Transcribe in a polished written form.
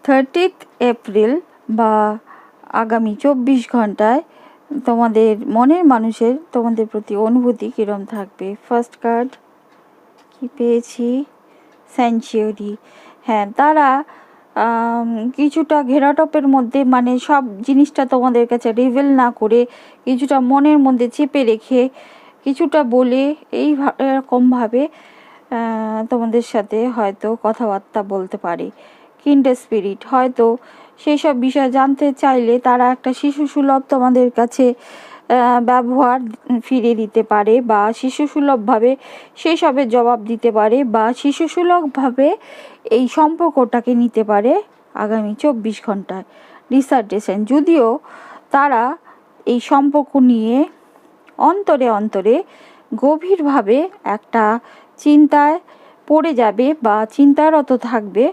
30 April বা আগামী 24 ঘন্টায় তোমাদের মনের মানুষের তোমাদের প্রতি অনুভূতি কীরকম থাকবে। ফার্স্ট কার্ড কি পেয়েছি, স্যাংচুয়ারি। হ্যাঁ, তারা কিছুটা ঘেরাটপের মধ্যে, মানে সব জিনিসটা তোমাদের কাছে রিভিল না করে কিছুটা মনের মধ্যে চেপে রেখে কিছুটা বলে এরকমভাবে তোমাদের সাথে হয়তো কথাবার্তা বলতে পারে। কিন্ডার স্পিরিট হয়তো সেই সব বিষয় জানতে চাইলে তারা একটা শিশুসুলভ তোমাদের কাছে ব্যবহার ফিরে দিতে পারে, বা শিশুসুলভভাবে সেই সবের জবাব দিতে পারে, বা শিশুসুলভভাবে এই সম্পর্কটাকে নিতে পারে আগামী 24 ঘন্টায়। ডিসার্টেশন, যদিও তারা এই সম্পর্ক নিয়ে অন্তরে অন্তরে গভীরভাবে একটা চিন্তায় পড়ে যাবে বা চিন্তারত থাকবে